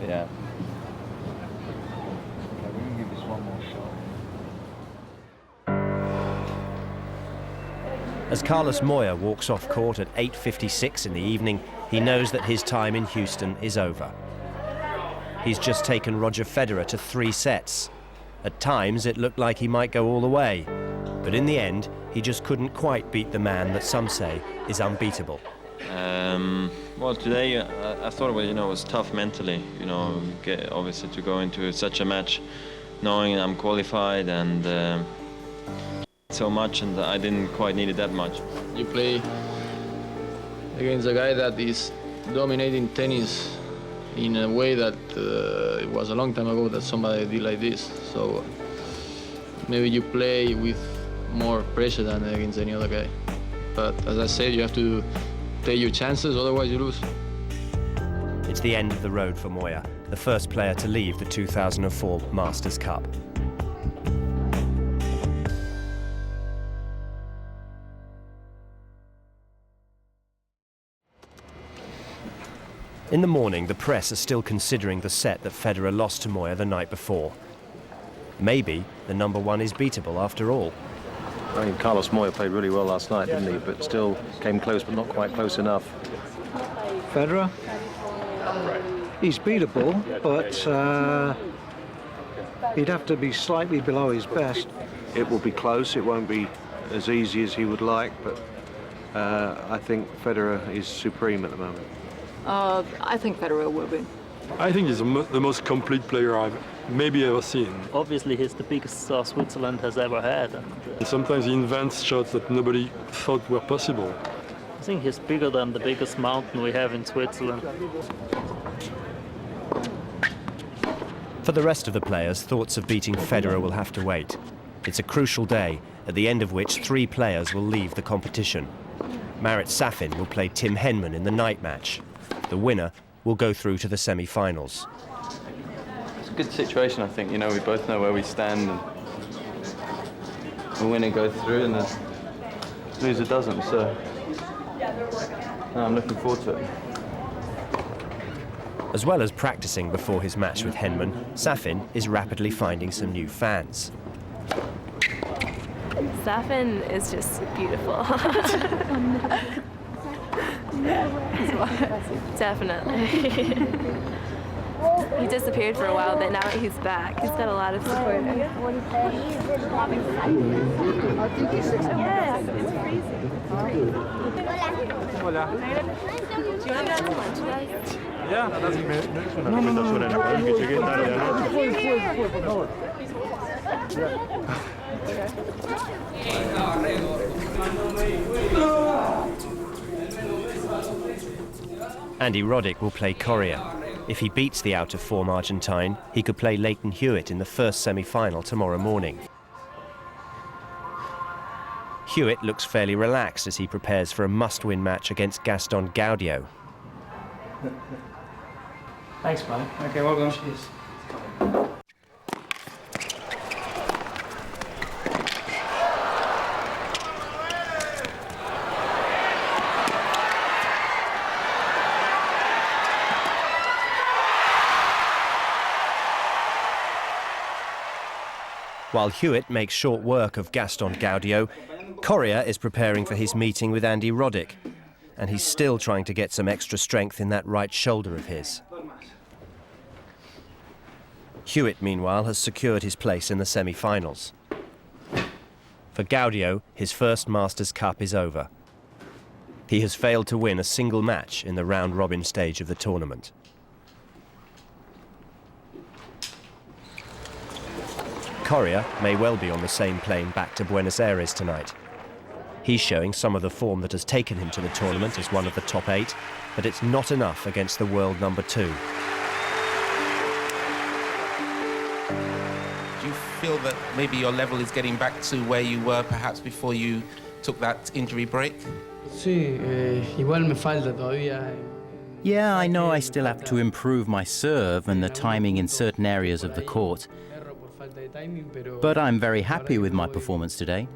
Yeah. Okay, we can give this one more shot. As Carlos Moya walks off court at 8:56 in the evening, he knows that his time in Houston is over. He's just taken Roger Federer to 3 sets. At times, it looked like he might go all the way. But in the end, he just couldn't quite beat the man that some say is unbeatable. Well, today I thought it was tough mentally. Obviously to go into such a match, knowing I'm qualified and so much, and I didn't quite need it that much. You play against a guy that is dominating tennis in a way that it was a long time ago that somebody did like this. So maybe you play with more pressure than against any other guy. But as I said, you have to take your chances, otherwise you lose. It's the end of the road for Moya, the first player to leave the 2004 Masters Cup. In the morning, the press are still considering the set that Federer lost to Moya the night before. Maybe the #1 is beatable after all. I mean, Carlos Moya played really well last night, didn't he? But still came close, but not quite close enough. Federer? He's beatable, but he'd have to be slightly below his best. It will be close. It won't be as easy as he would like, but I think Federer is supreme at the moment. I think Federer will win. I think he's the most complete player I've maybe ever seen. Obviously, he's the biggest star Switzerland has ever had. And sometimes he invents shots that nobody thought were possible. I think he's bigger than the biggest mountain we have in Switzerland. For the rest of the players, thoughts of beating Federer will have to wait. It's a crucial day, at the end of which 3 players will leave the competition. Marit Safin will play Tim Henman in the night match. The winner will go through to the semi-finals. It's a good situation, I think. We both know where we stand. And the winner goes through and the loser doesn't. So I'm looking forward to it. As well as practicing before his match with Henman, Safin is rapidly finding some new fans. Safin is just beautiful. Definitely. He disappeared for a while, but now that he's back, he's got a lot of support. Yeah, it's freezing. Hola. Do you want to go to lunch, guys? Yeah. Andy Roddick will play Coria. If he beats the out-of-form Argentine, he could play Leighton Hewitt in the first semi-final tomorrow morning. Hewitt looks fairly relaxed as he prepares for a must-win match against Gaston Gaudio. Thanks, man. Okay, well done. Cheers. While Hewitt makes short work of Gaston Gaudio, Coria is preparing for his meeting with Andy Roddick, and he's still trying to get some extra strength in that right shoulder of his. Hewitt, meanwhile, has secured his place in the semi-finals. For Gaudio, his first Masters Cup is over. He has failed to win a single match in the round-robin stage of the tournament. Coria may well be on the same plane back to Buenos Aires tonight. He's showing some of the form that has taken him to the tournament as one of the top 8, but it's not enough against the world #2. Do you feel that maybe your level is getting back to where you were perhaps before you took that injury break? Igual me falta todavía. Yeah, I know I still have to improve my serve and the timing in certain areas of the court. But I'm very happy with my performance today.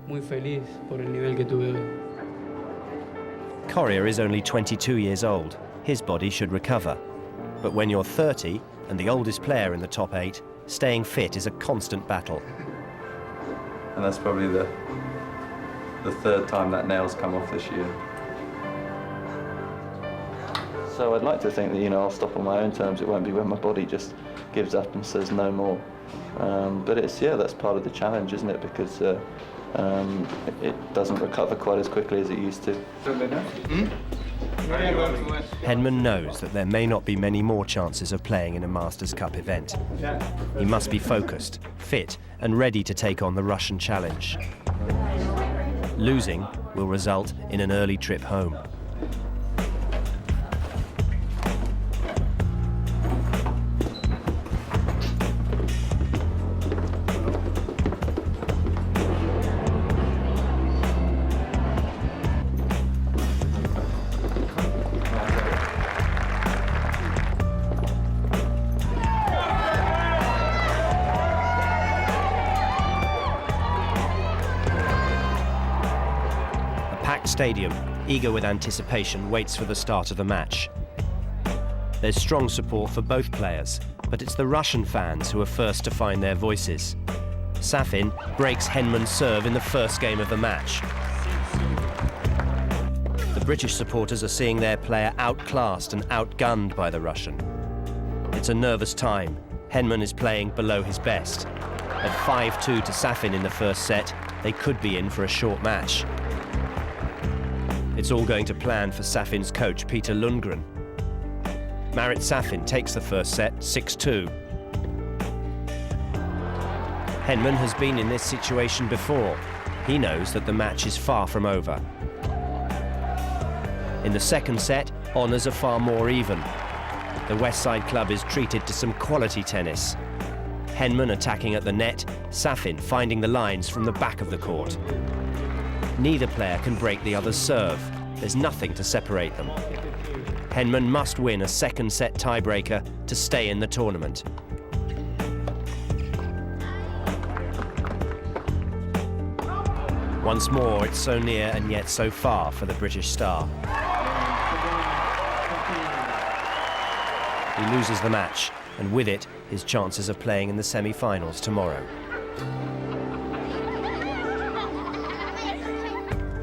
Coria is only 22 years old. His body should recover. But when you're 30, and the oldest player in the top 8, staying fit is a constant battle. And that's probably the third time that nail's come off this year. So I'd like to think that, you know, I'll stop on my own terms. It won't be when my body just gives up and says no more. But it's, yeah, that's part of the challenge, isn't it? Because it doesn't recover quite as quickly as it used to. Henman knows that there may not be many more chances of playing in a Masters Cup event. He must be focused, fit, and ready to take on the Russian challenge. Losing will result in an early trip home. Stadium, eager with anticipation, waits for the start of the match. There's strong support for both players, but it's the Russian fans who are first to find their voices. Safin breaks Henman's serve in the first game of the match. The British supporters are seeing their player outclassed and outgunned by the Russian. It's a nervous time. Henman is playing below his best. At 5-2 to Safin in the first set, they could be in for a short match. It's all going to plan for Safin's coach, Peter Lundgren. Marit Safin takes the first set, 6-2. Henman has been in this situation before. He knows that the match is far from over. In the second set, honours are far more even. The West Side club is treated to some quality tennis. Henman attacking at the net, Safin finding the lines from the back of the court. Neither player can break the other's serve. There's nothing to separate them. Henman must win a second set tiebreaker to stay in the tournament. Once more, it's so near and yet so far for the British star. He loses the match, and with it, his chances of playing in the semi-finals tomorrow.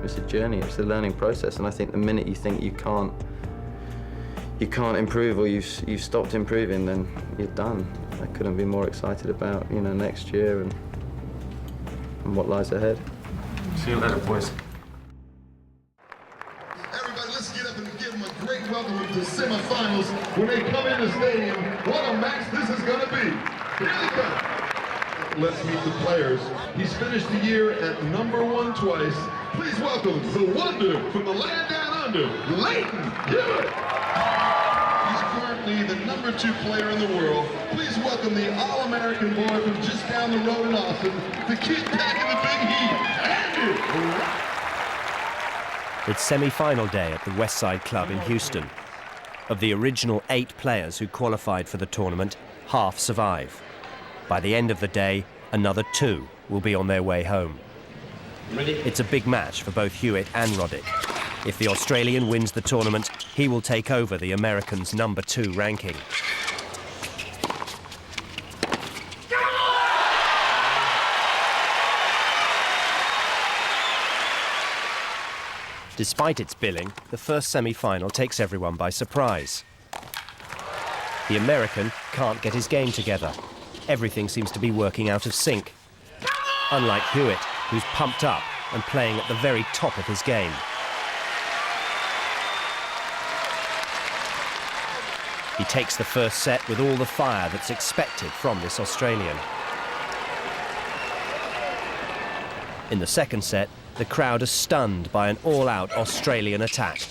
It's a journey, it's a learning process, and I think the minute you think you can't improve or you've stopped improving, then you're done. I couldn't be more excited about, you know, next year and what lies ahead. See you later, boys. Everybody, let's get up and give them a great welcome to the semifinals. When they come in the stadium, what a match this is going to be. Here they come. Let's meet the players. He's finished the year at #1 twice. Please welcome the wonder from the land down under, Leighton Hewitt. He's currently the #2 player in the world. Please welcome the All-American boy from just down the road in Austin, the kid back in the big heat, Andy. It's semi-final day at the West Side Club in Houston. Of the original 8 players who qualified for the tournament, half survive. By the end of the day, another 2 will be on their way home. It's a big match for both Hewitt and Roddick. If the Australian wins the tournament, he will take over the American's #2 ranking. Despite its billing, the first semi-final takes everyone by surprise. The American can't get his game together. Everything seems to be working out of sync. Unlike Hewitt, who's pumped up and playing at the very top of his game. He takes the first set with all the fire that's expected from this Australian. In the second set, the crowd are stunned by an all-out Australian attack.